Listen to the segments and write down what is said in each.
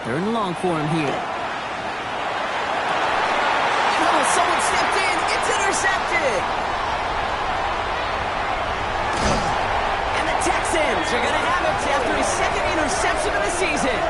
Third and long for him here. Oh, someone stepped in. It's intercepted. And the Texans are going to have it after his second interception of the season.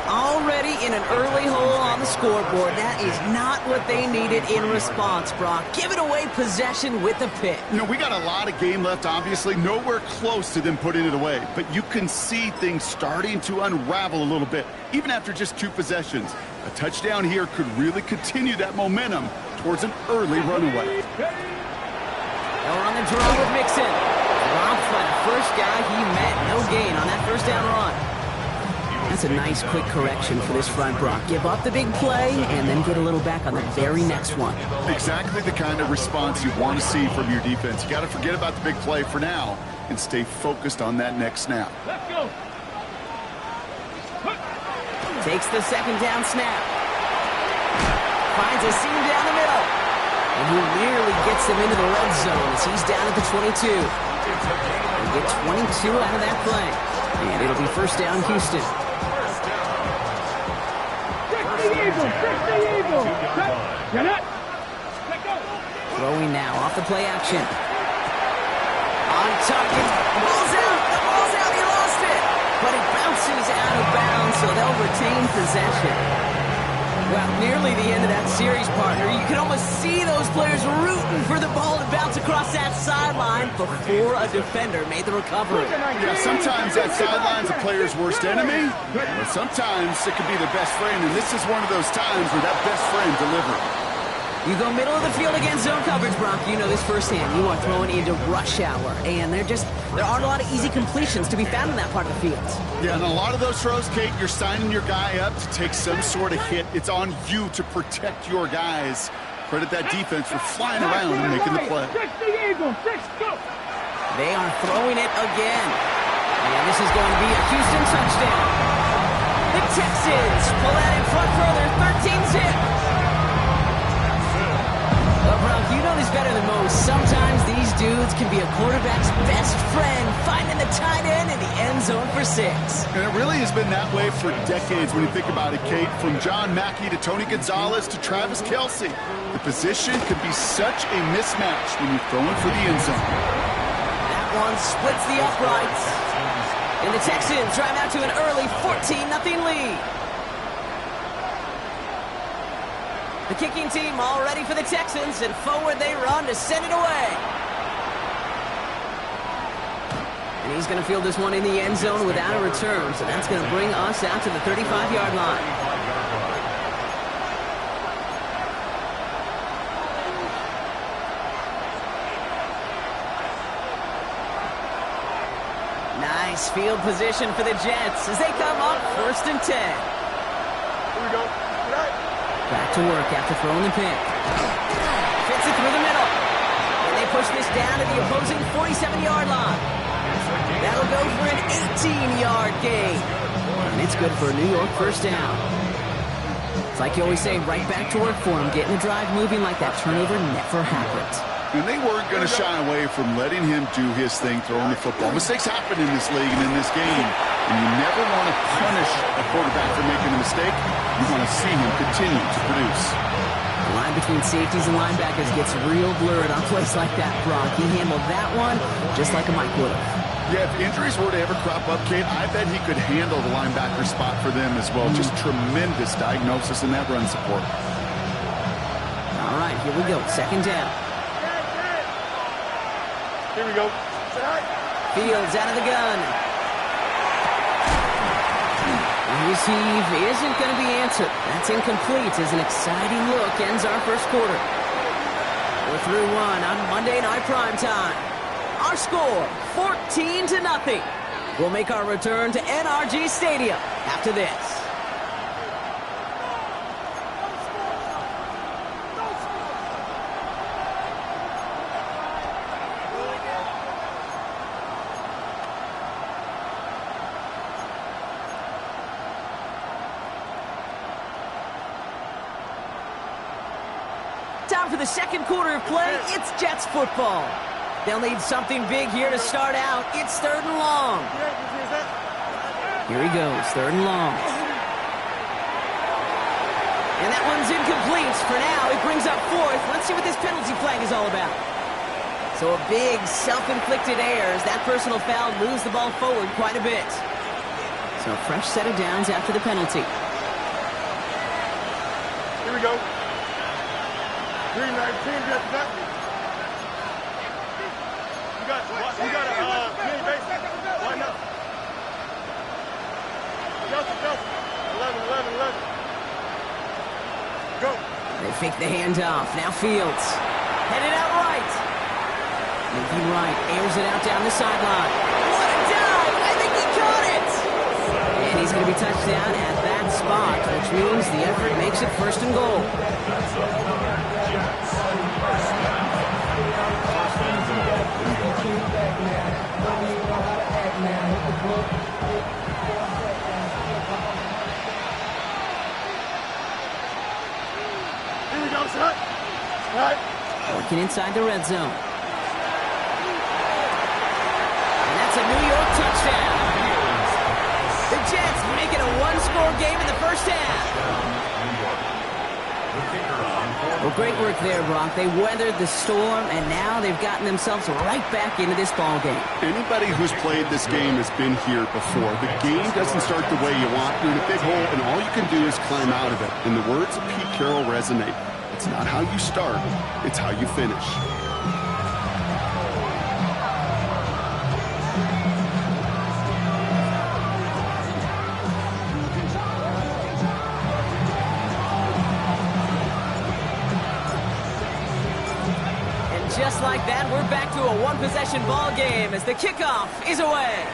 Already in an early hole on the scoreboard. That is not what they needed in response, Brock. Giving away possession with a pick. You know, we got a lot of game left, obviously. Nowhere close to them putting it away. But you can see things starting to unravel a little bit, even after just 2 possessions. A touchdown here could really continue that momentum towards an early runaway. They'll run the draw with Mixon. Dropped by the first guy he met. No gain on that first down run. That's a nice quick correction for this front, Brock. Give up the big play and then get a little back on the very next one. Exactly the kind of response you want to see from your defense. You got to forget about the big play for now and stay focused on that next snap. Let's go. Takes the second down snap. Finds a seam down the middle. And he nearly gets them into the red zone as he's down at the 22. He'll get 22 out of that play. And it'll be first down, Houston. Throwing now off the play action. On target. Ball's out. The ball's out. He lost it. But it bounces out of bounds, so they'll retain possession. Well, nearly the end of that series, partner. You can almost see those players rooting for the ball to bounce across that sideline before a defender made the recovery. Yeah, sometimes that sideline's a player's worst enemy, but sometimes it could be their best friend, and this is one of those times where that best friend delivered. You go middle of the field against zone coverage, Brock. You know this firsthand. You are throwing into rush hour, and there aren't a lot of easy completions to be found in that part of the field. Yeah, and a lot of those throws, Kate, you're signing your guy up to take some sort of hit. It's on you to protect your guys. Credit that defense for flying around and making the play. They are throwing it again. And this is going to be a Houston touchdown. The Texans pull that in front for their 13-zip. Well, Brock, you know this better than most. Sometimes these dudes can be a quarterback's best friend, finding the tight end in the end zone for 6. And it really has been that way for decades when you think about it, Kate. From John Mackey to Tony Gonzalez to Travis Kelce. The position could be such a mismatch when you're throwing for the end zone. That one splits the uprights. And the Texans drive out to an early 14-0 lead. The kicking team all ready for the Texans, and forward they run to send it away. And he's going to field this one in the end zone without a return, so that's going to bring us out to the 35-yard line. Nice field position for the Jets as they come up 1st and 10. Here we go. Back to work after throwing the pick. Fits it through the middle. And they push this down to the opposing 47-yard line. That'll go for an 18-yard gain. And it's good for a New York first down. It's like you always say, right back to work for him. Getting the drive moving like that turnover never happened. And they weren't going to shy away from letting him do his thing throwing the football. Mistakes happen in this league and in this game. And you never want to punish a quarterback for making a mistake. You want to see him continue to produce. The line between safeties and linebackers gets real blurred on plays like that, Brock. He handled that one just like a Mike would have. Yeah, if injuries were to ever crop up, Kate, I bet he could handle the linebacker spot for them as well. Just tremendous diagnosis in that run support. All right, here we go. Second down. Here we go. Fields out of the gun. His heave isn't going to be answered. That's incomplete as an exciting look ends our first quarter. We're through one on Monday Night Primetime. Our score, 14-0. We'll make our return to NRG Stadium after this. Time for the second quarter of play. It's Jets football. They'll need something big here to start out. It's 3rd and long. Here he goes, 3rd and long. And that one's incomplete. For now, it brings up 4th. Let's see what this penalty flag is all about. So a big self-inflicted error as that personal foul moves the ball forward quite a bit. So a fresh set of downs after the penalty. Here we go. Green light, team just that. You got a mini base. Why not? Justin. 11. Go. They fake the handoff. Now Fields. Headed out right. Making right. Airs it out down the sideline. What a dive! I think he caught it! And he's going to be touched down at that spot, which means the effort makes it 1st and goal. Here we go, son. Right. Working inside the red zone. And that's a New York touchdown. The Jets make it a 1-score game in the first half. Well, great work there, Brock. They weathered the storm, and now they've gotten themselves right back into this ball game. Anybody who's played this game has been here before. The game doesn't start the way you want. You're in a big hole, and all you can do is climb out of it. And the words of Pete Carroll resonate. It's not how you start, it's how you finish. Just like that, we're back to a one-possession ball game as the kickoff is away.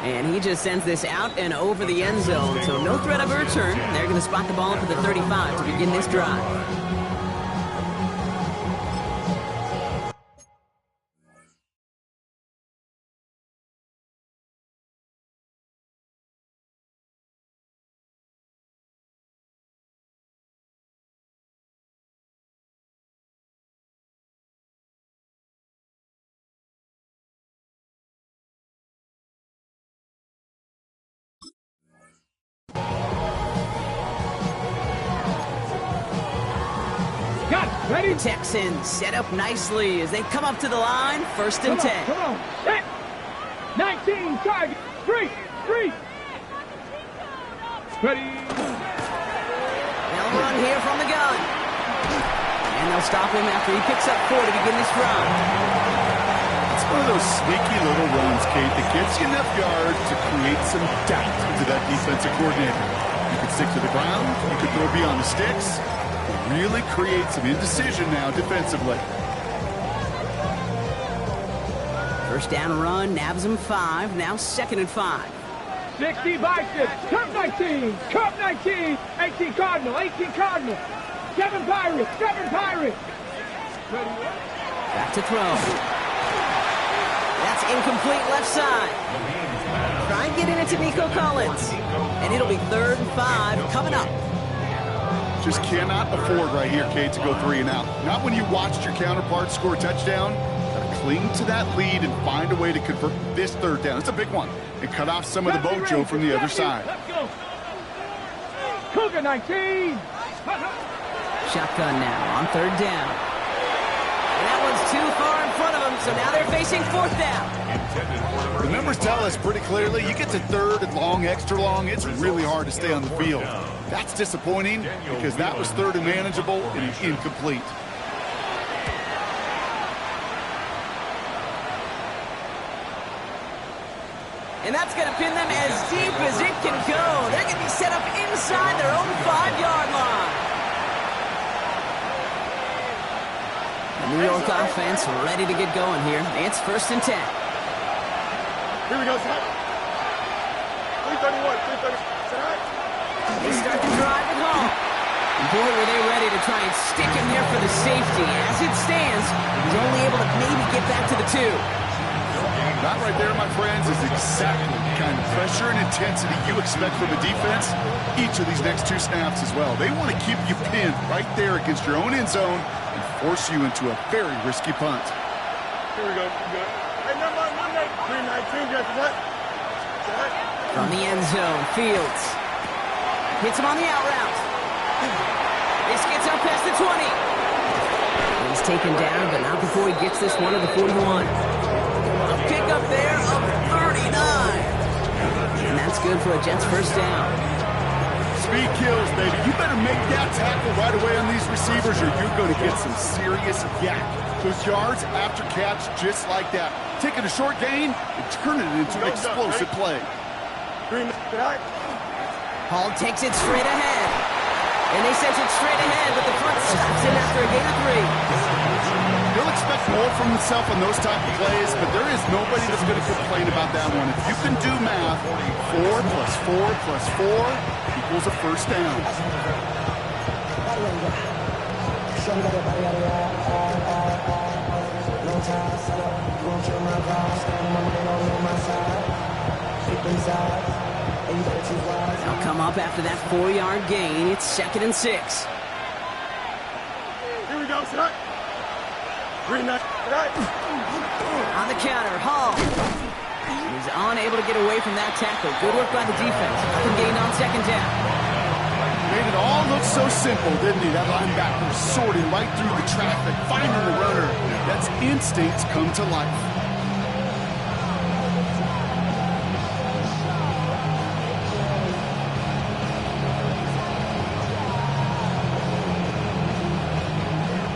And he just sends this out and over the end zone, so no threat of a return. They're going to spot the ball up at the 35 to begin this drive. Ready? Texans set up nicely as they come up to the line. 1st and 10. Come on. Set. 19, target. 3. Ready. They'll run here from the gun. And they'll stop him after he picks up 4 to begin this drive. It's one of those sneaky little runs, Kate, that gets you enough yards to create some doubt into that defensive coordinator. You could stick to the ground. You could throw beyond the sticks. Really create some indecision now defensively. 1st down run, nabs him 5, now 2nd and 5. 60 biceps. Curve 19. 18 Cardinal. 7 Pirates. Ready. Back to throw. That's incomplete left side. Try and get it into Nico Collins. And it'll be 3rd and 5 coming up. Just cannot afford right here, Kate, to go 3 and out. Not when you watched your counterpart score a touchdown. Gotta cling to that lead and find a way to convert this 3rd down. It's a big one. And cut off some of the mojo from the other side. Let's go. Cougar 19. Shotgun now on 3rd down. And that one's too far in front of them, so now they're facing 4th down. The numbers tell us pretty clearly, you get to 3rd and long, extra long, it's really hard to stay on the field. That's disappointing because that was 3rd and manageable and incomplete. And that's going to pin them as deep as it can go. They're going to be set up inside their own 5-yard line. The New York offense ready to get going here. It's 1st and 10. Here we go, son. 331. They start the drive at home. Boy, were they ready to try and stick him there for the safety. As it stands, he's only able to maybe get back to the 2. That right there, my friends, is exactly the kind of pressure and intensity you expect from a defense each of these next 2 snaps as well. They want to keep you pinned right there against your own end zone and force you into a very risky punt. Here we go. Hey, number 319, just what? From the end zone, Fields hits him on the out route. This gets up past the 20. He's taken down, but not before he gets this one to the 41. A pickup there of 39. And that's good for a Jets first down. Speed kills, baby. You better make that tackle right away on these receivers or you're going to get some serious yak. Those yards after catch just like that. Taking a short gain and turning it into an explosive play. Hall takes it straight ahead. And they send it straight ahead, but the front stops in after a gain of 3. He'll expect more from himself on those type of plays, but there is nobody that's going to complain about that one. If you can do math, 4 plus 4 plus 4 equals a first down. They'll come up after that 4-yard gain. It's 2nd and 6. Here we go, son. 3-9. On the counter, Hall. He's unable to get away from that tackle. Good work by the defense. Nothing gained on 2nd down. Made it all look so simple, didn't he? That linebacker sorting right through the traffic, finding the runner. That's instincts come to life.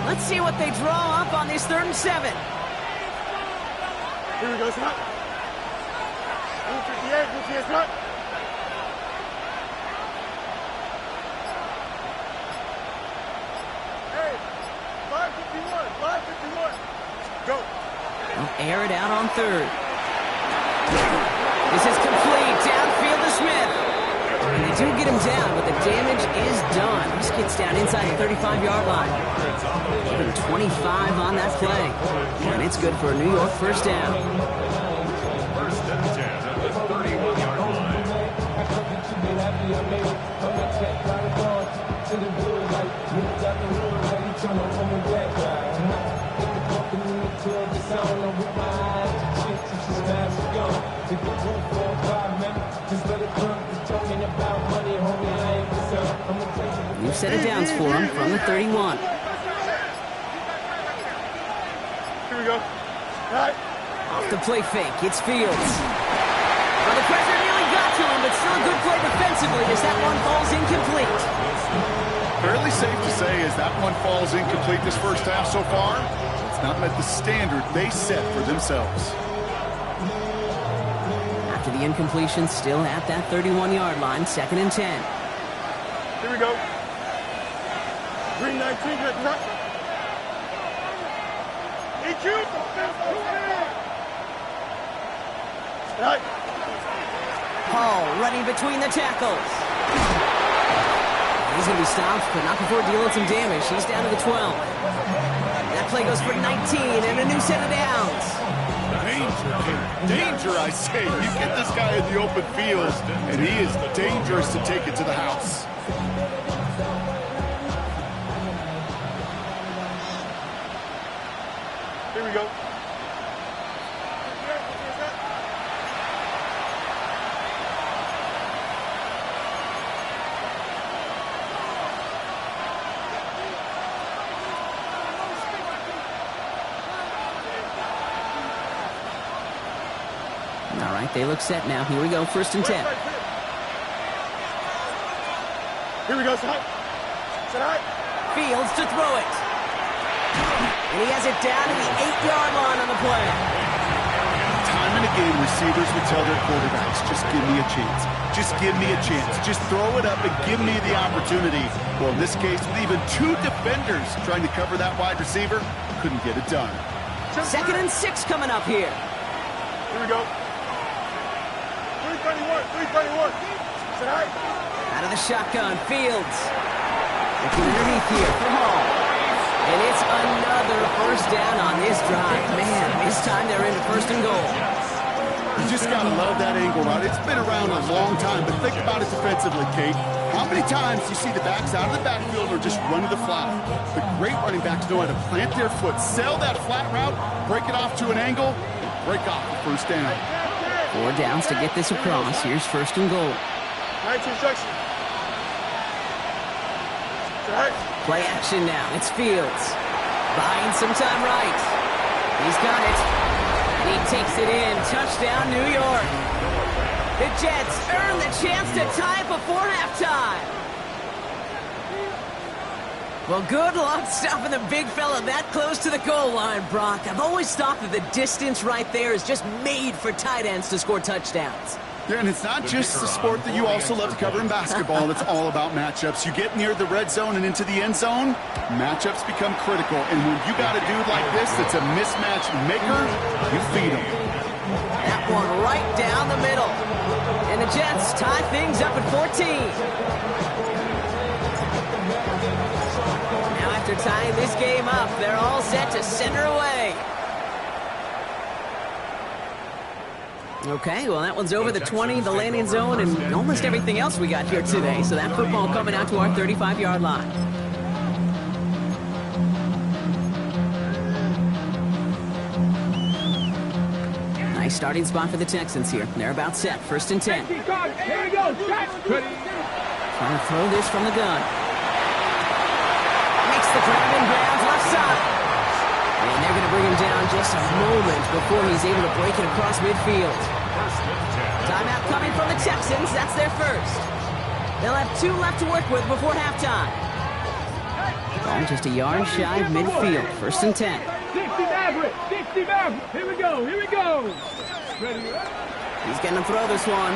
Let's see what they draw up on this 3rd and 7. Here we go, son. 158, son. Hey, 551. Go. They'll air it out on 3rd. This is complete. Downfield to Smith. And they do get him down, but the damage is done. This gets down inside the 35-yard line. Even 25 on that play. And it's good for a New York first down. First and 10 at the 31-yard line. New set of downs for him from the 31. Here we go. Right. Off the play fake, it's Fields. Well, the pressure nearly got to him, but still a good play defensively as that one falls incomplete. Fairly safe to say as that one falls incomplete this first half so far, it's not met the standard they set for themselves. After the incompletion, still at that 31-yard line, 2nd and 10. Here we go. 319, just right. EQ. Right. Hall running between the tackles. He's going to be stopped, but not before dealing some damage. He's down to the 12. That play goes for 19 and a new set of downs. Danger, I say. You get this guy in the open field, and he is dangerous to take it to the house. Here we go. All right, they look set now. Here we go, 1st and 10. Here we go, son. Fields to throw it. And he has it down to the 8-yard line on the play. Time and again, receivers would tell their quarterbacks, just give me a chance. Just give me a chance. Just throw it up and give me the opportunity. Well, in this case, with even 2 defenders trying to cover that wide receiver, couldn't get it done. 2nd and 6 coming up here. Here we go. 331. Out of the shotgun, Fields. Looking underneath here for Hall. And it's another first down on this drive. Man, this time they're into 1st and goal. You just got to love that angle route. It's been around a long time, but think about it defensively, Kate. How many times do you see the backs out of the backfield or just run to the flat? The great running backs know how to plant their foot, sell that flat route, break it off to an angle, and break off the first down. 4 downs to get this across. Here's first and goal. 19 instruction. Play action now. It's Fields. Buying some time right. He's got it. And he takes it in. Touchdown, New York. The Jets earn the chance to tie it before halftime. Well, good luck stopping the big fella that close to the goal line, Brock. I've always thought that the distance right there is just made for tight ends to score touchdowns. Yeah, and it's not just the sport that you also love to cover in basketball. It's all about matchups. You get near the red zone and into the end zone, matchups become critical. And when you got a dude like this that's a mismatch maker, you feed him. That one right down the middle. And the Jets tie things up at 14. Now after tying this game up, they're all set to center away. Okay, well, that one's over the 20, the landing zone, and almost everything else we got here today. So that football coming out to our 35-yard line. Nice starting spot for the Texans here. They're about set. First and 10. Here we go. Trying to throw this from the gun. Makes the grab in bounds left side. And they're going to bring him down just a moment before he's able to break it across midfield. Timeout coming from the Texans. That's their first. They'll have 2 left to work with before halftime. Ball just a yard shy of midfield. First and 10. 60 Maverick. 60 Maverick. Here we go. Here we go. Ready? He's going to throw this one.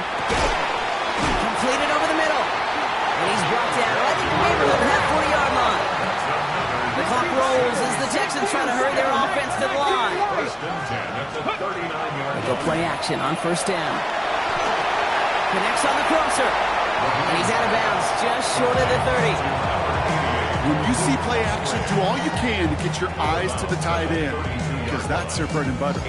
Completed over the middle. And he's brought down right in the neighborhood of that 40-yard line. The clock rolls as the Texans try to hurry their offense to the line. They go play action on first down. Connects on the crosser. And he's out of bounds just short of the 30. When you see play action, do all you can to get your eyes to the tight end, because that's their bread and butter.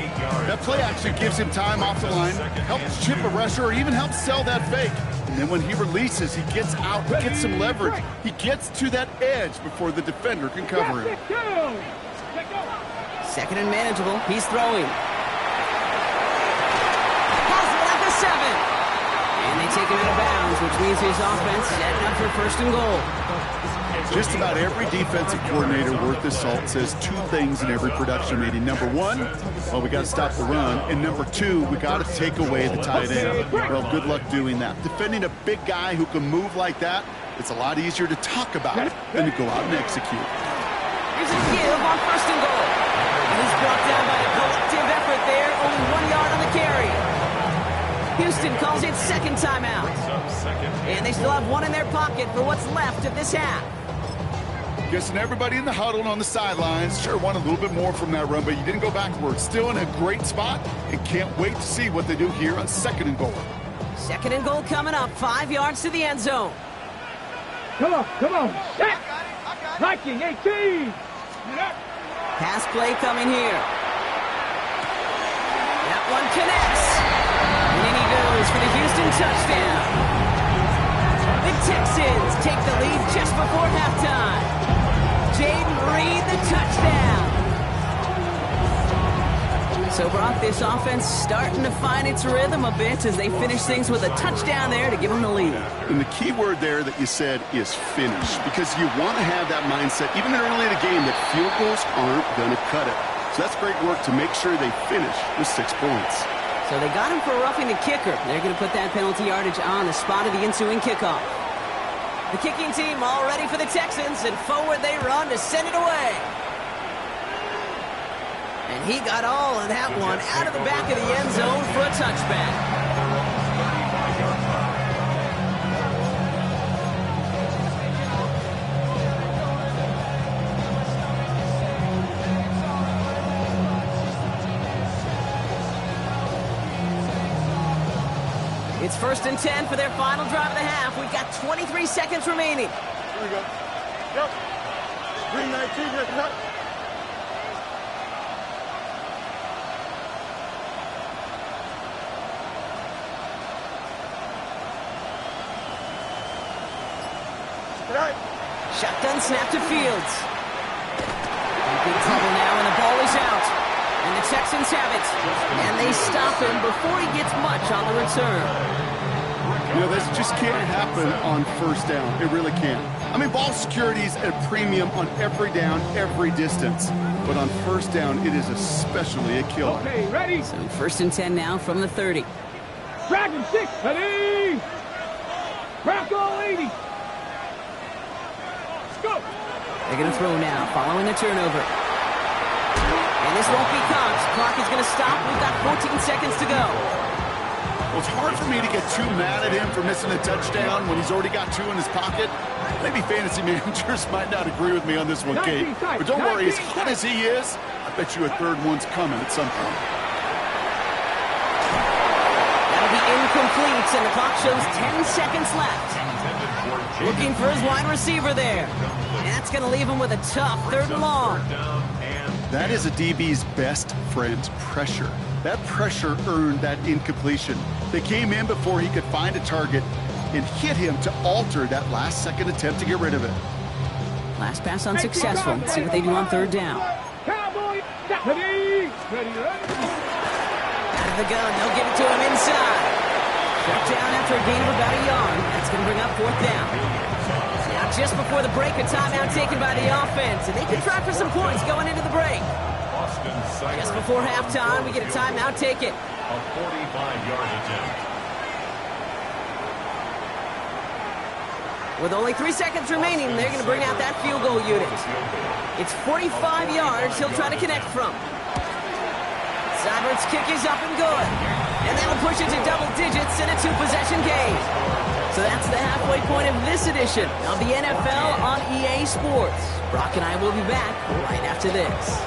That play action gives him time off the line, helps chip a rusher, or even helps sell that fake. And then when he releases, he gets out, gets some leverage. He gets to that edge before the defender can cover him. Second and manageable. He's throwing. Possible at the 7. And they take him out of bounds, which means his offense setting up for first and goal. Just about every defensive coordinator worth his salt says 2 things in every production meeting. Number 1, well, we got to stop the run. And number 2, we got to take away the tight end. Well, good luck doing that. Defending a big guy who can move like that, it's a lot easier to talk about than to go out and execute. Here's a give on first and goal. And he's brought down by a collective effort there. Only 1 yard on the carry. Houston calls it second timeout. And they still have 1 in their pocket for what's left of this half. Guessing everybody in the huddle and on the sidelines sure want a little bit more from that run, but you didn't go backwards. Still in a great spot and can't wait to see what they do here on second and goal. Second and goal coming up. 5 yards to the end zone. Come on. Set. Liking 18. Pass play coming here. That one connects. And in he goes for the Houston touchdown. The Texans take the lead just before halftime. Jaden Reed, the touchdown. So, Brock, this offense starting to find its rhythm a bit as they finish things with a touchdown there to give them the lead. And the key word there that you said is finish, because you want to have that mindset, even early in the game, that field goals aren't going to cut it. So that's great work to make sure they finish with 6 points. So they got him for roughing the kicker. They're going to put that penalty yardage on the spot of the ensuing kickoff. The kicking team all ready for the Texans, and forward they run to send it away. And he got all of that one out of the back of the end zone for a touchback. It's first and 10 for their final drive of the half. We've got 23 seconds remaining. Here we go. Yep. 319, just cut. Right. Shotgun snap to Fields. In big trouble now, and the ball is out. And the Texans have it. And they stop him before he gets much on the return. You know, this just can't happen on first down. It really can't. I mean, ball security's at a premium on every down, every distance. But on first down, it is especially a killer. Okay, ready? So 1st and 10 now from the 30. Dragon 6, ready? Bronco 80. Let's go. They're going to throw now, following the turnover. And this won't be caught. Clock is going to stop. We've got 14 seconds to go. Well, it's hard for me to get too mad at him for missing a touchdown when he's already got 2 in his pocket. Maybe fantasy managers might not agree with me on this one, Kate. But don't worry, as hot as he is, I bet you a third one's coming at some point. That'll be incomplete, and the clock shows 10 seconds left. Looking for his wide receiver there. And that's going to leave him with a tough 3rd and long. That is a DB's best friend, pressure. That pressure earned that incompletion. They came in before he could find a target and hit him to alter that last-second attempt to get rid of it. Last pass unsuccessful. Let's see what they do on 3rd down. Cowboy, ready? Ready, ready. Out of the gun, they'll give it to him inside. Shut down after a gain of about a yard. That's going to bring up 4th down. Now just before the break, a timeout taken by the offense, and they can try for some points going into the break. Just before halftime, we get a timeout taken. A 45-yard attempt. With only 3 seconds remaining, they're going to bring out that field goal unit. It's 45 yards he'll try to connect from. Seibert's kick is up and good. And that'll push it to double digits in a 2-possession game. So that's the halfway point of this edition of the NFL on EA Sports. Brock and I will be back right after this.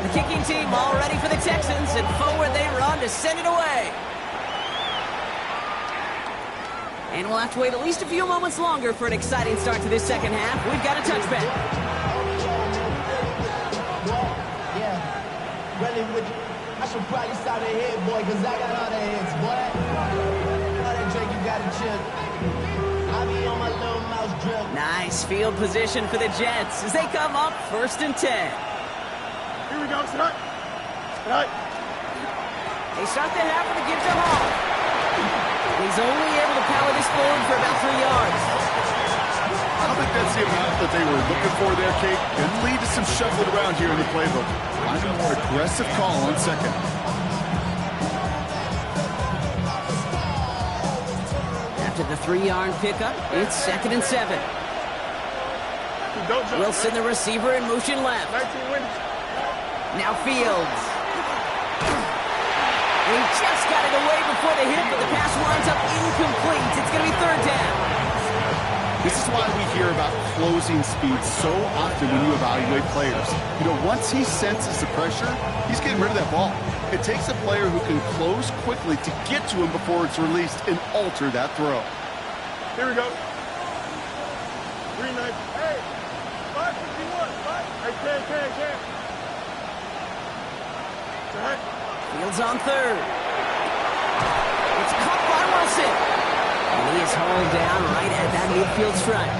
The kicking team all ready for the Texans, and forward they run to send it away. And we'll have to wait at least a few moments longer for an exciting start to this second half. We've got a touchback. I should probably stop the head, boy, because I got all the heads, boy. All that drink, you got to chill. I be on my little mouse drill. Nice field position for the Jets as they come up 1st and 10. Here we go, start. Right. They start the half with a give to Hall. He's only able to power this forward for about 3 yards. I don't think that's the amount that they were looking for there, Kate. Could lead to some shuffling around here in the playbook. Find a more aggressive call on 2nd. After the 3-yard pickup, it's 2nd and 7. Don't jump. Wilson, the receiver, in motion left. 19 wins. Now Fields. He just got it away before the hit, but the pass winds up incomplete. It's going to be 3rd down. This is why we hear about closing speed so often when you evaluate players. You know, once he senses the pressure, he's getting rid of that ball. It takes a player who can close quickly to get to him before it's released and alter that throw. Here we go. 3-9. Hey, 551. Hey, 10. Right. Fields on 3rd. It's caught by Wilson. And he is hauled down right at that midfield stripe.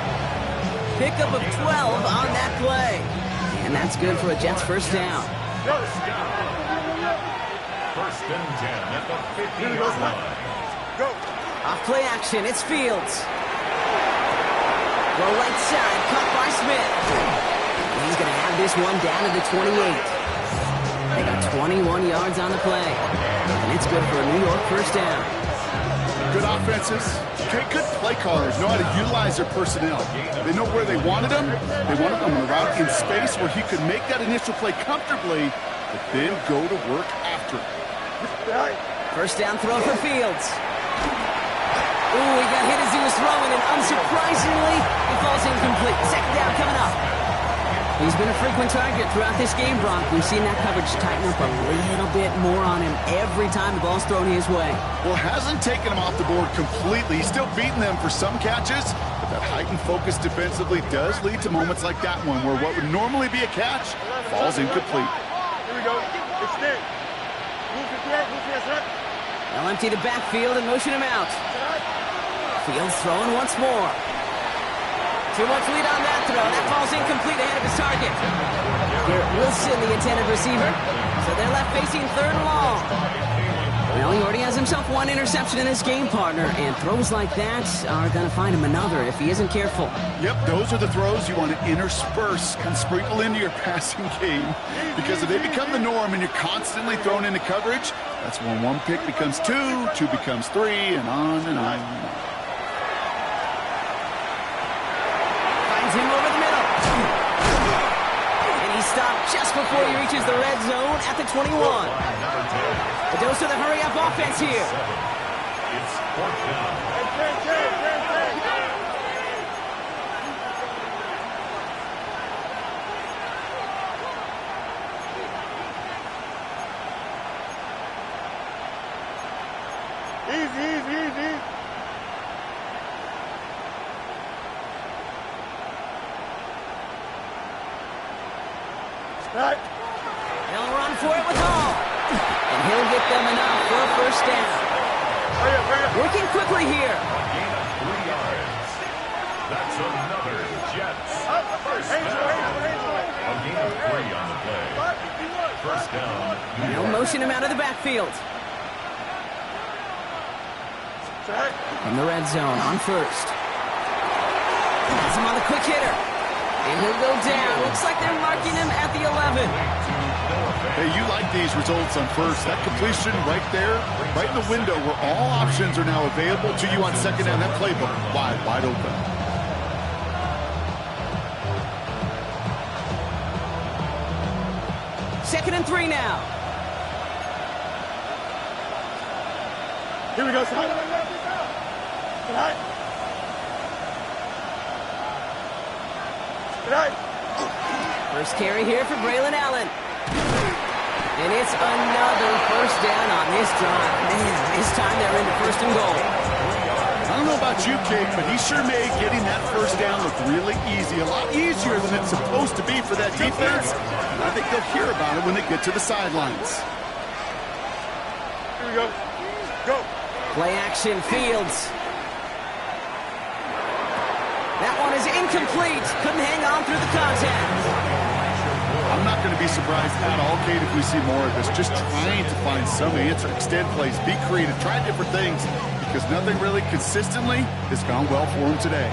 Pickup of 12 on that play. And that's good for a Jets 1st down. First down. 1st and 10 at the 50-yard line. Go. Off play action, it's Fields. Go right side, caught by Smith. And he's going to have this one down to the 28. They got 21 yards on the play. And it's good for a New York 1st down. Good offenses. Okay, good play callers know how to utilize their personnel. They know where they wanted them. They wanted them on a route in space where he could make that initial play comfortably, but then go to work after it. Right. 1st down throw for Fields. Ooh, he got hit as he was throwing, and unsurprisingly, he falls incomplete. 2nd down coming up. He's been a frequent target throughout this game, Brock. We've seen that coverage tighten up a little bit more on him every time the ball's thrown his way. Well, hasn't taken him off the board completely. He's still beating them for some catches, but that heightened focus defensively does lead to moments like that one where what would normally be a catch falls incomplete. Here we go. Extend. Move to the move to the They'll empty the backfield and motion him out. Fields throwing once more. Too much lead on that throw. That ball's incomplete ahead of his target. Garrett Wilson, the intended receiver. So they're left facing third and long. Well, he already has himself one interception in his game, partner, and throws like that are going to find him another if he isn't careful. Yep, those are the throws you want to intersperse and sprinkle into your passing game, because if they become the norm and you're constantly thrown into coverage, that's when one pick becomes two, two becomes three, and on and on and on. Finds him over the middle. And he's stopped just before he reaches the red zone at the 21. A dose of the hurry-up offense here. It's fourth down. Easy. Right. They'll run for it with all. And he'll get them enough for a first down. Working quickly here. A gain of 3 yards. That's another Jets. First down. A gain of 3 on the play. First down. They'll motion him out of the backfield. From the red zone on first. Has him on the quick hitter. And he'll go down. Looks like they're marking him at the 11. Hey, you like these results on first. That completion right there, right in the window where all options are now available to you on second down. That playbook wide open. Second and 3 now. Here we go, son. Right. First carry here for Braylon Allen. And it's another first down on this drive. Man, this time they're into first and goal. I don't know about you, Kate, but he sure made getting that first down look really easy. A lot easier than it's supposed to be for that defense. I think they'll hear about it when they get to the sidelines. Here we go. Go. Play action, Fields. That one is incomplete. Couldn't hang on through the contact. I'm not going to be surprised at all, Kate, if we see more of this. Just trying to find some answer, extend plays, be creative, try different things, because nothing really consistently has gone well for him today.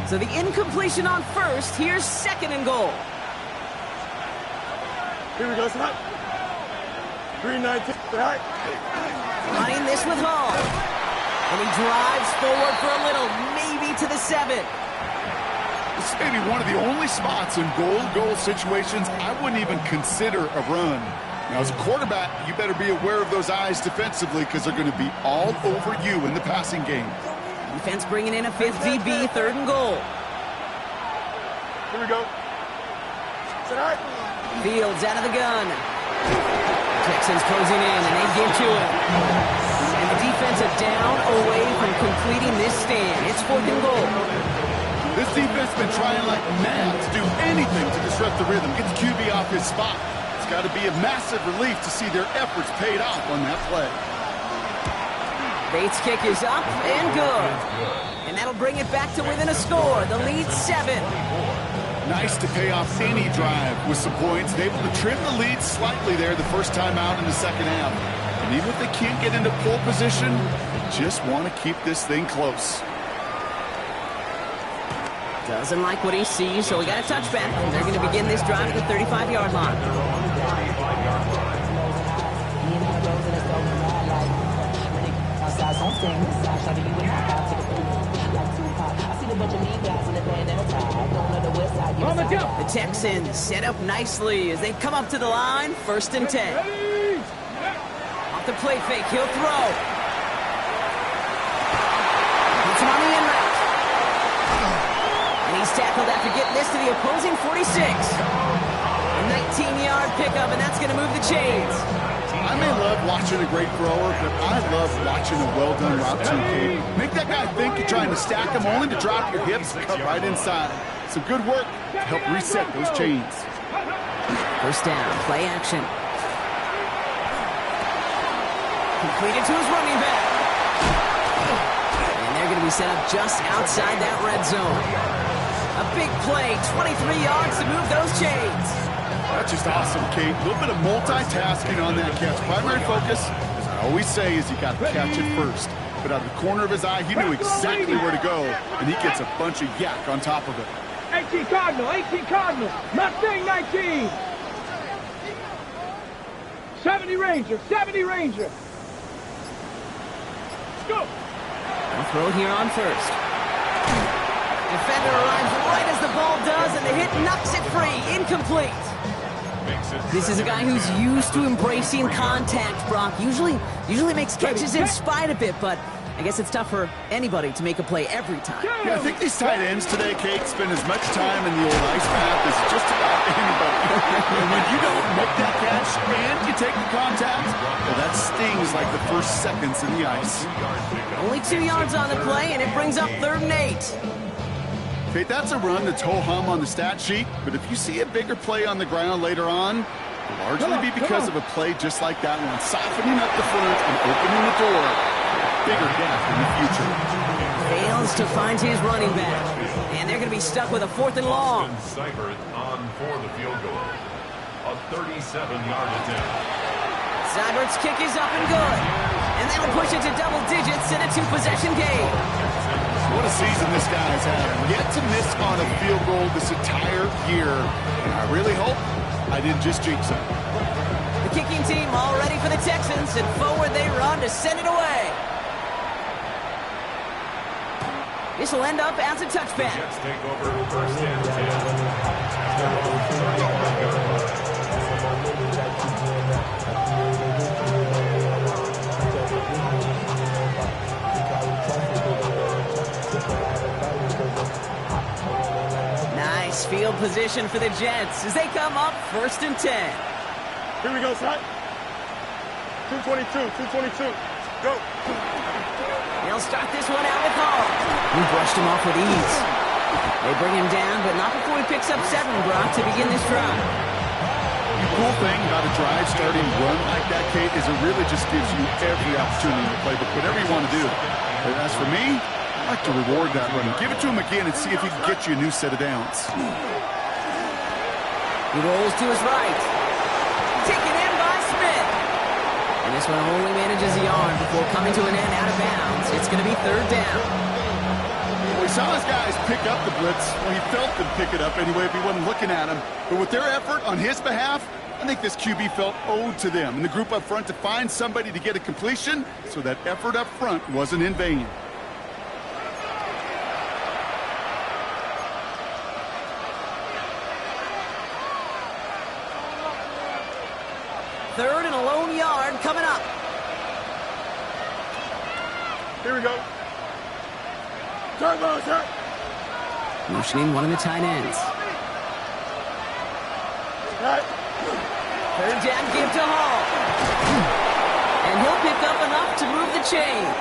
So the incompletion on first. Here's second and goal. Here we go, son. 3-19. Right. Running this with Hall. And he drives forward for a little, maybe to the 7. This may be one of the only spots in goal situations I wouldn't even consider a run. Now, as a quarterback, you better be aware of those eyes defensively, because they're going to be all over you in the passing game. Defense bringing in a 5th DB, third and goal. Here we go. Tonight. Fields out of the gun. Texans closing in, and they give to him. And the defense is down away from completing this stand. It's fourth and goal. This defense has been trying like mad to do anything to disrupt the rhythm, get the QB off his spot. It's got to be a massive relief to see their efforts paid off on that play. Bates' kick is up and good. And that'll bring it back to within a score. The lead 7. Nice to pay off any drive with some points. They're able to trim the lead slightly there the first time out in the second half. And even if they can't get into pole position, they just want to keep this thing close. Doesn't like what he sees, so we got a touchback. They're going to begin this drive at the 35-yard line. The Texans set up nicely as they come up to the line, 1st and 10. Off the play fake, he'll throw. Puts him on the in route. And he's tackled after getting this to the opposing 46. A 19-yard pickup, and that's going to move the chains. I may love watching a great thrower, but I love watching a well-done route too, Kate. Make that guy think you're trying to stack him only to drop your hips and cut right inside. Some good work to help reset those chains. First down, play action. Completed to his running back. And they're going to be set up just outside that red zone. A big play, 23 yards to move those chains. That's just awesome, Kate. A little bit of multitasking on that catch. Primary focus, as I always say, is you got to catch it first. But out of the corner of his eye, he knew exactly where to go, and he gets a bunch of yak on top of it. 18 Cardinal, 18 Cardinal. Mustang 19. 70 Ranger, 70 Ranger. Let's go. I'll throw here on first. Defender arrives right as the ball does, and the hit knocks it free. Incomplete. This is a guy who's used to embracing contact, Brock. Usually makes catches in spite of it, but I guess it's tough for anybody to make a play every time. Yeah, I think these tight ends today, Kate, spend as much time in the old ice path as just about anybody. And when you don't make that catch and you take the contact, well, that stings like the first seconds in the ice. Only 2 yards on the play, and it brings up 3rd and 8. Kate, that's a run that's ho-hum on the stat sheet, but if you see a bigger play on the ground later on, it'll largely be because of a play just like that one, softening up the front and opening the door for a bigger gap in the future. Fails to find his running back, and they're going to be stuck with a 4th and long. Seibert on for the field goal. A 37-yard attempt. Seibert's kick is up and good, and that'll push it to double digits in a 2-possession game. What a season this guy has had. Yet to miss on a field goal this entire year. And I really hope I didn't just jinx him. The kicking team all ready for the Texans, and forward they run to send it away. This will end up as a touchback. Jets take over first and 10. Nice field position for the Jets as they come up 1st and 10. Here we go, son. 222, 222. Go. They'll start this one out with Hall. He brushed him off with ease. They bring him down, but not before he picks up 7, Brock, to begin this drive. The cool thing about a drive starting run like that, Kate, is it really just gives you every opportunity to play whatever you want to do. But as for me, I like to reward that run. Give it to him again and see if he can get you a new set of downs. He rolls to his right. Taken in by Smith. And this one only manages a yard before coming to an end out of bounds. It's going to be 3rd down. Well, we saw his guys pick up the blitz. Well, he felt them pick it up anyway if he wasn't looking at him. But with their effort on his behalf, I think this QB felt owed to them and the group up front to find somebody to get a completion, so that effort up front wasn't in vain. Third and a lone yard coming up. Here we go. Turbo, sir. Motioning one of the tight ends. Right. 3rd down give to Hall. And he'll pick up enough to move the chains.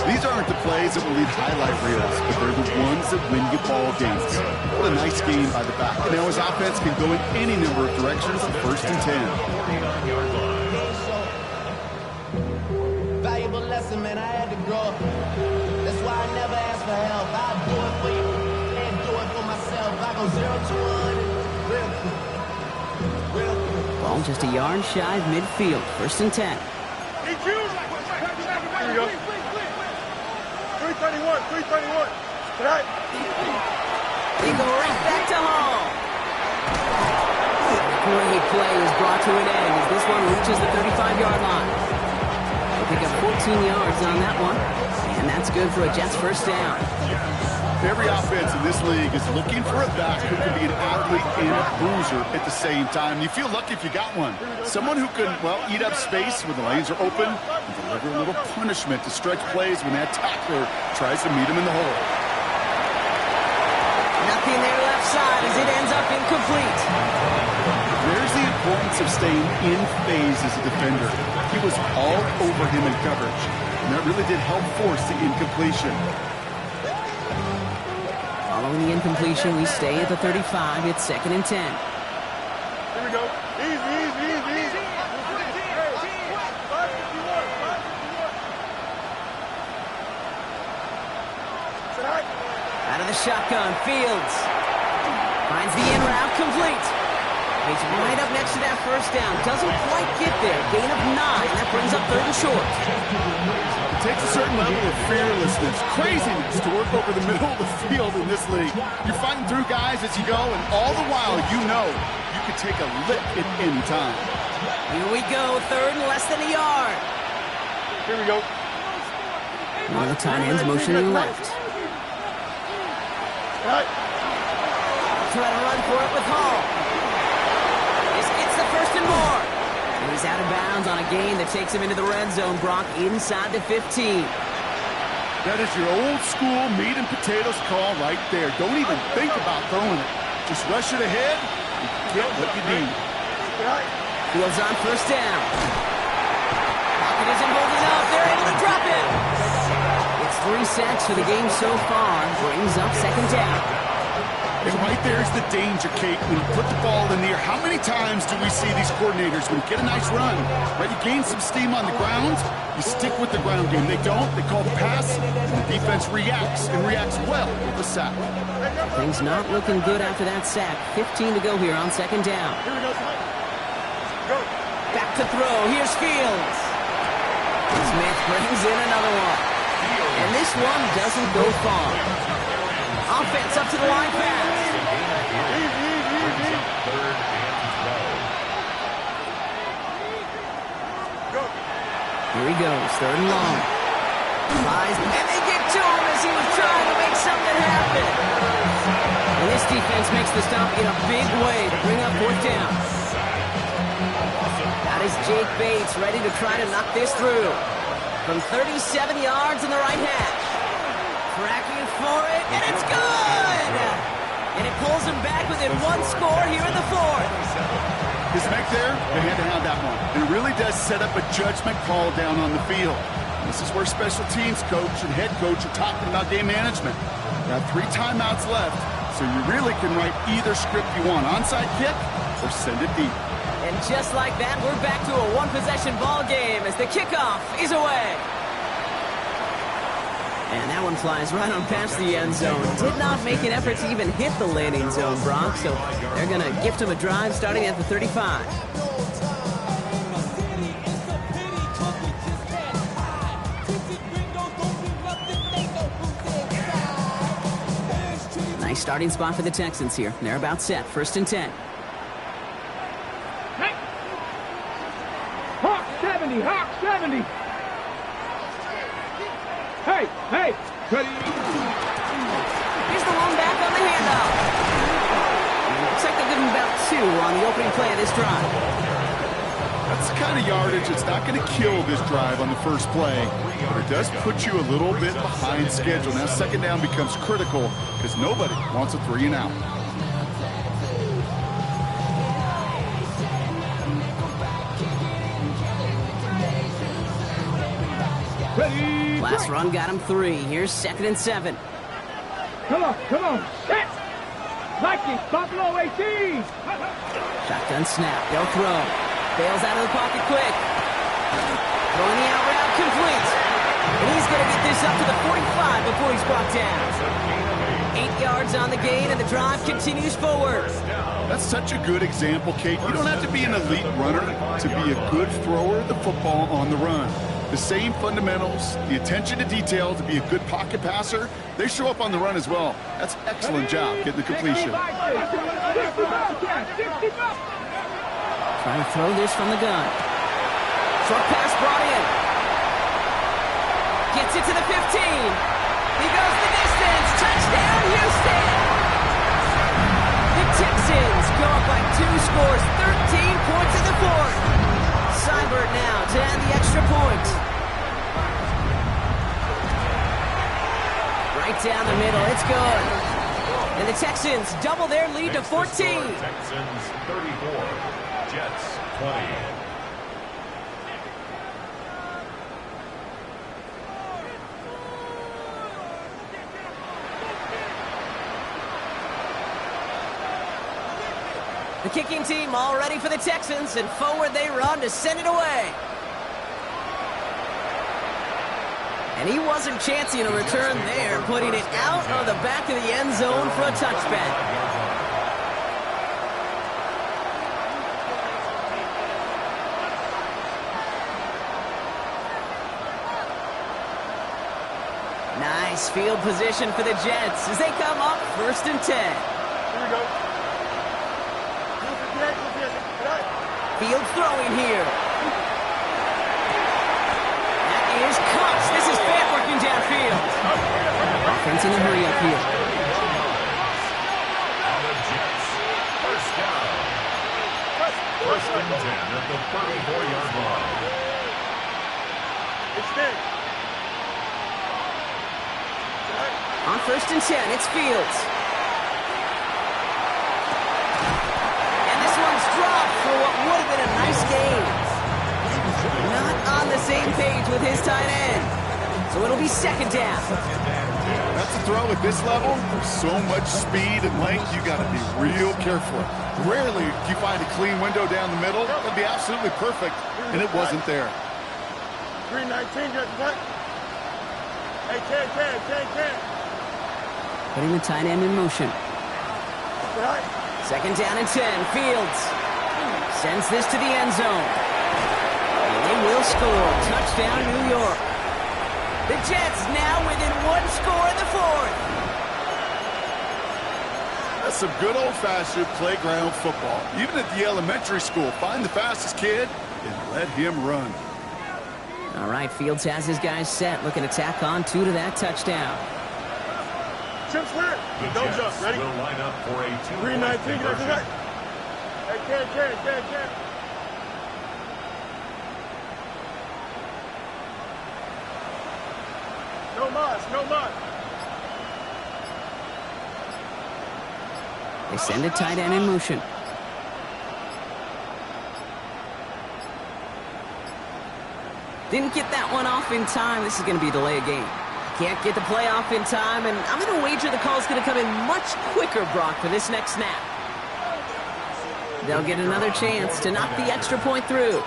These aren't the plays that will lead highlight reels, but they're the ones that win you ball games. What a nice game by the back. Now his offense can go in any number of directions on 1st and 10. Valuable lesson, man. I had to grow up. That's why I never ask for help. I do it for you and do it for myself. I go 0 to 100 real quick. Real quick. Ball just a yard shy of midfield. 1st and 10. Here we go. 331, 331. Tonight. They go right back to Hall. Great play is brought to an end as this one reaches the 35-yard line. They pick up 14 yards on that one, and that's good for a Jets 1st down. Every offense in this league is looking for a back who can be an athlete and a bruiser at the same time. You feel lucky if you got one. Someone who can, well, eat up space when the lanes are open and deliver a little punishment to stretch plays when that tackler tries to meet him in the hole. Nothing there left side as it ends up incomplete. There's the importance of staying in phase as a defender. He was all over him in coverage, and that really did help force the incompletion. Following the incompletion, we stay at the 35. It's 2nd and 10. Here we go. Easy. Out of the shotgun, Fields finds the in route complete. He's right up next to that first down. Doesn't quite get there. Gain of 9. That brings up 3rd and short. It takes a certain level of fearlessness, craziness to work over the middle of the field in this league. You're fighting through guys as you go, and all the while you know you can take a lick at any time. Here we go. 3rd and less than a yard. Here we go. One of the tight ends motioning left. Try to run for it with Hall. This gets the 1st and more. And he's out of bounds on a gain that takes him into the red zone. Brock inside the 15. That is your old school meat and potatoes call right there. Don't even think about throwing it. Just rush it ahead and get what you need. Fields on 1st down. Pocket isn't holding up. They're able to drop it. It's 3 sacks for the game so far. Brings up 2nd down. And right there's the danger, Kate. When you put the ball in the air, how many times do we see these coordinators, when you get a nice run, right, you gain some steam on the ground, you stick with the ground game. They don't, they call the pass, and the defense reacts, and reacts well with the sack. Things not looking good after that sack. 15 to go here on 2nd down. Here we go. Back to throw. Here's Fields. Smith brings in another one. And this one doesn't go far. Offense up to the line pass. Here he goes, 3rd and long. Flies, and they get to him as he was trying to make something happen. And this defense makes the stop in a big way to bring up 4th down. That is Jake Bates ready to try to knock this through. From 37 yards in the right hash. Tracking for it, and it's good! And it pulls him back within 1 score here in the 4th. His neck there, they had to have that one. And it really does set up a judgment call down on the field. This is where special teams coach and head coach are talking about game management. Got 3 timeouts left, so you really can write either script you want. Onside kick or send it deep. And just like that, we're back to a 1-possession ball game as the kickoff is away. And that one flies right on past the end zone. Did not make an effort to even hit the landing zone, Brock. So they're going to gift him a drive starting at the 35. Nice starting spot for the Texans here. They're about set. 1st and 10. Hey! Hawk 70! Hawk 70! Hey! Here's the one back on the handoff. Looks like they're giving about 2 on the opening play of this drive. That's the kind of yardage that's not going to kill this drive on the first play, but it does put you a little bit behind schedule. Now 2nd down becomes critical because nobody wants a 3 and out. Ready! Last run got him 3. Here's 2nd and 7. Come on! Set! Like it! Buffalo 18! Shotgun snap. They'll throw. Bails out of the pocket quick. Throwing the out route complete. And he's going to get this up to the 45 before he's brought down. 8 yards on the gain, and the drive continues forward. That's such a good example, Kate. You don't have to be an elite runner to be a good thrower of the football on the run. The same fundamentals, the attention to detail to be a good pocket passer, they show up on the run as well. That's an excellent job getting the completion. Trying to throw this from the gun. Short pass brought in. Gets it to the 15. He goes the distance. Touchdown, Houston! The Texans go up by 2 scores, 13 points in the 4th. Seibert now to add the extra point. Right down the middle, it's good. And the Texans double their lead to 14. Texans 34, Jets 20. The kicking team all ready for the Texans, and forward they run to send it away. And he wasn't chancing a return there, putting it out of the back of the end zone for a touchback. Nice field position for the Jets as they come up 1st and 10. Here we go. Field throwing here. That is Cox. This is Fant working downfield. Offense in a hurry up here. On the Jets, first down. First and 10 at the 34-yard line. Extend. On 1st and 10, it's Fields. And this one's dropped for what would have been a nice game. Not on the same page with his tight end. So it'll be 2nd down. That's a throw at this level. There's so much speed and length, you got to be real careful. Rarely do you find a clean window down the middle. That'd be absolutely perfect, and it wasn't there. 319, just what? Hey, 10. Putting the tight end in motion. Right. 2nd down and 10. Fields sends this to the end zone. And they will score. Touchdown, New York. The Jets now within 1 score in the 4th. That's some good old-fashioned playground football. Even at the elementary school, find the fastest kid and let him run. All right, Fields has his guys set. Looking to tack on 2 to that touchdown. Jump square. The Don't Jets jump. Ready? will line up for a 2-point 319, just conversion. right. Hey, 10. No mas. They send a tight end in motion. Didn't get that one off in time. This is going to be a delay of game. Can't get the play off in time, and I'm going to wager the call is going to come in much quicker, Brock, for this next snap. They'll get another chance to knock the extra point through.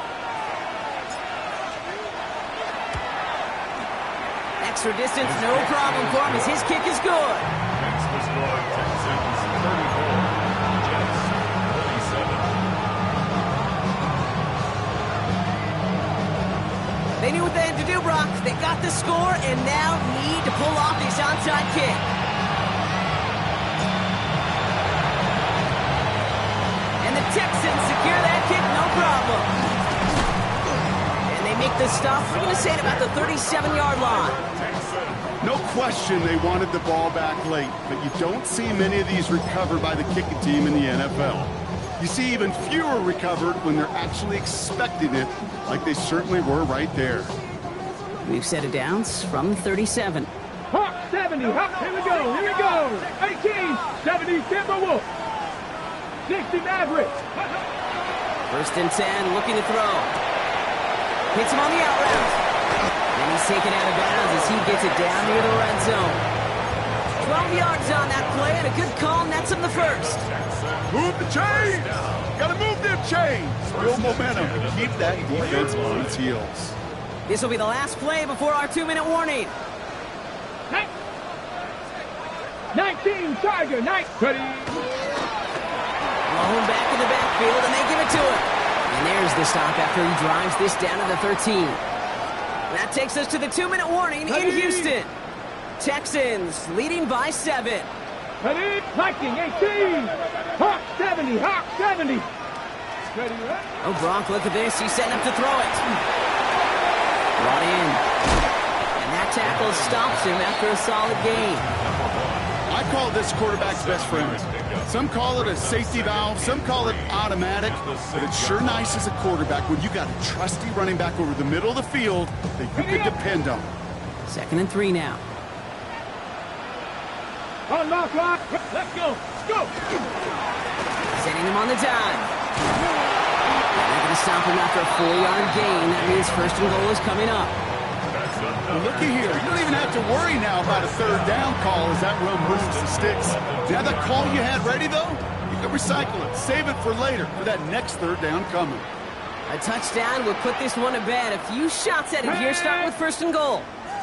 Extra distance, no problem for him as his kick is good. Makes the score Texans 34, Jets 27. They knew what they had to do, Brock. They got the score and now need to pull off this onside kick. And the Texans secure that kick, no problem. And they make the stop, we're going to say, at about the 37-yard line. No question they wanted the ball back late, but you don't see many of these recovered by the kicking team in the NFL. You see even fewer recovered when they're actually expecting it, like they certainly were right there. We've set it downs from 37. Hawk 70, Hawk, here we go. 18, 70, Timberwolf. 60, Mavericks. 1st and 10, looking to throw. Hits him on the out route. And he's taken out of bounds as he gets it down near the red zone. 12 yards on that play, and a good call nets him the 1st. Move the chains! Gotta move them chains! Build momentum. Keep that defense on its heels. This will be the last play before our 2-minute warning. 19, Tiger, 9, ready. Blown back in the backfield, and they give it to him. And there's the stop after he drives this down to the 13. That takes us to the 2-minute warning in Houston. Texans leading by 7. Ready, Viking, 18. Hawk 70, Hawk 70. Ready, right? Oh, Brock, look at this. He's setting up to throw it. Brought in. And that tackle stops him after a solid gain. I call this quarterback's best friend. Some call it a safety valve, some call it automatic, but it's sure nice as a quarterback when you got a trusty running back over the middle of the field that you can depend on. 2nd and 3 now. Unlock line. Let's go. Let's go. Sending him on the dime. They're going to stop him after a 4-yard gain. That means first and goal is coming up. Well, looky here. You don't even have to worry now about a third down call as that run moves the sticks. Now that call you had ready, though, you can recycle it. Save it for later for that next third down coming. A touchdown will put this one to bed. A few shots at it here. Start with first and goal.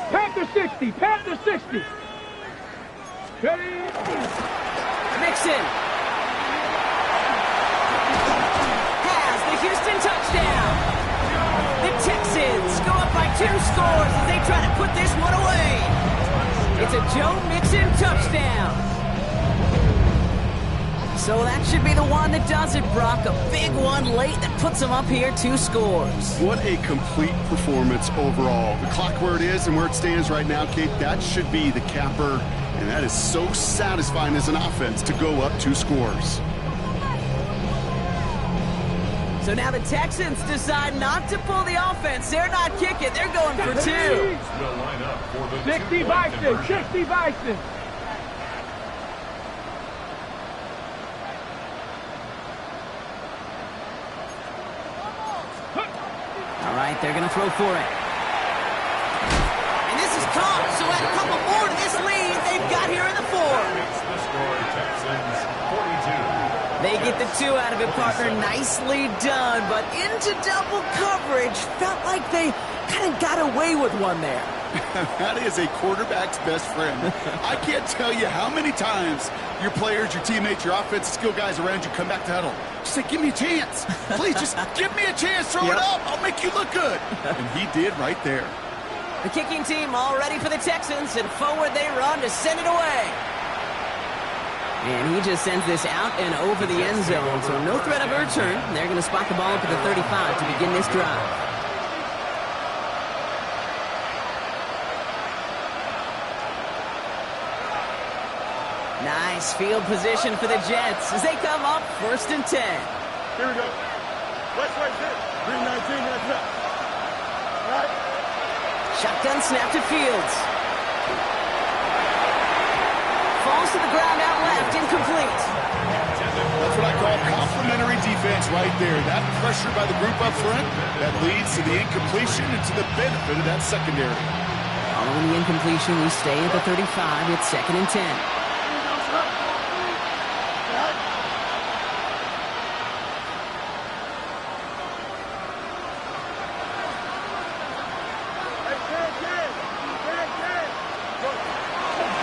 Panther 60. Panther 60. Ready? Mixon has the Houston touchdown. The Texans go up by 2 scores as they try to put this one away. It's a Joe Mixon touchdown. So that should be the one that does it, Brock. A big one late that puts them up here 2 scores. What a complete performance overall. The clock where it is and where it stands right now, Kate, that should be the capper. And that is so satisfying as an offense to go up 2 scores. So now the Texans decide not to pull the offense. They're not kicking. They're going for 2. Will line up for the 60 Bison. 60 Bison. All right, they're going to throw for it. And this is caught, so add a couple more to this lead they've got here in the 4. Makes the score Texans 42. They get the 2 out of it, partner. Nicely done, but into double coverage. Felt like they kind of got away with one there. That is a quarterback's best friend. I can't tell you how many times your players, your teammates, your offensive skill guys around you come back to huddle. Just say, give me a chance. Please, just give me a chance. Throw it up. I'll make you look good. And he did right there. The kicking team all ready for the Texans, and forward they run to send it away. And he just sends this out and over the end zone, so no threat of a return. They're going to spot the ball up at the 35 to begin this drive. Nice field position for the Jets as they come up 1st and 10. Here we go. West, 319, that's up. All right. Shotgun snap to Fields. Falls to the ground out left, incomplete. That's what I call complimentary defense right there. That pressure by the group up front, that leads to the incompletion and to the benefit of that secondary. Following the incompletion, we stay at the 35. It's 2nd and 10.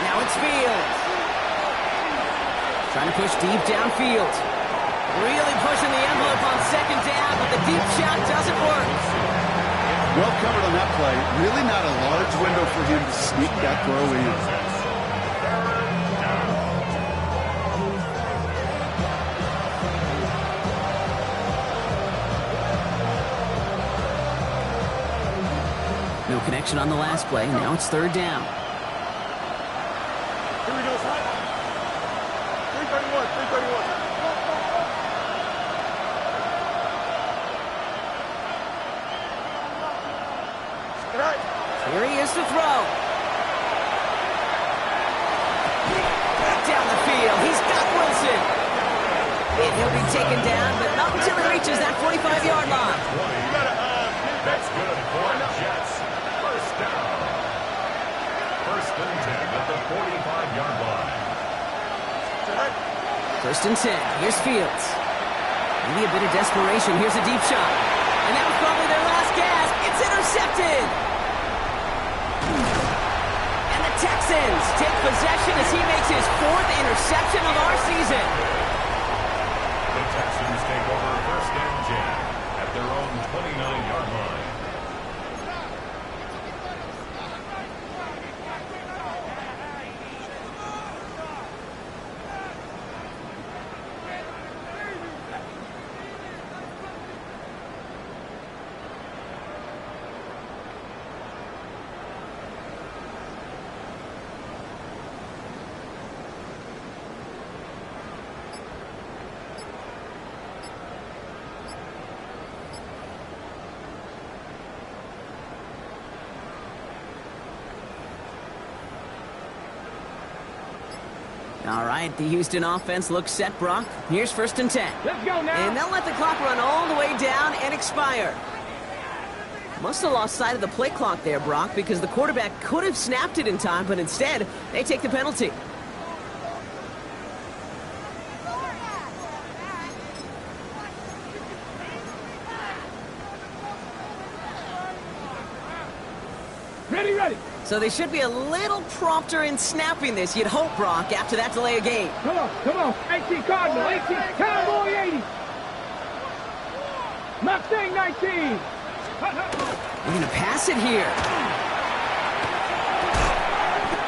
Now it's Fields. Trying to push deep downfield. Really pushing the envelope on 2nd down, but the deep shot doesn't work. Well covered on that play. Really not a large window for him to sneak that throw in. No connection on the last play. Now it's 3rd down. Here we go, son. 331, 331. Here he is to throw. Back down the field. He's got Wilson. And he'll be taken down, but not until he reaches that 45-yard line. That's good for the Jets. First down. 1st and 10 at the 45-yard line. 1st and 10. Here's Fields. Maybe a bit of desperation. Here's a deep shot. And that was probably their last gasp. It's intercepted. And the Texans take possession as he makes his 4th interception of our season. The Texans take over 1st and 10 at their own 29-yard line. All right, the Houston offense looks set, Brock. Here's 1st and 10. Let's go now. And they'll let the clock run all the way down and expire. Must have lost sight of the play clock there, Brock, because the quarterback could have snapped it in time, but instead, they take the penalty. Ready. So they should be a little prompter in snapping this, you'd hope, Brock, after that delay of game. Come on. 18 Cardinal, 18 Cowboy 80. Mustang 19. We're going to pass it here.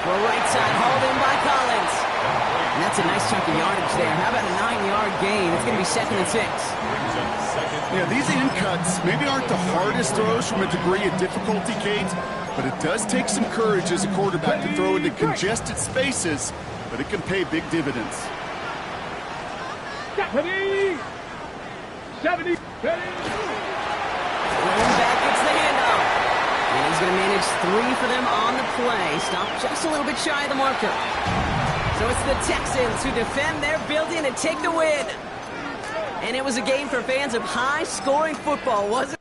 Well, right side, hauled in by Collins. And that's a nice chunk of yardage there. How about a 9-yard gain? It's going to be 2nd and 6. Yeah, these in cuts maybe aren't the hardest throws from a degree of difficulty, Kate, but it does take some courage as a quarterback to throw into congested spaces, but it can pay big dividends. 70. Throwing back, gets the handoff. And he's going to manage 3 for them on the play. Stop just a little bit shy of the marker. So it's the Texans who defend their building and take the win. And it was a game for fans of high-scoring football, wasn't it?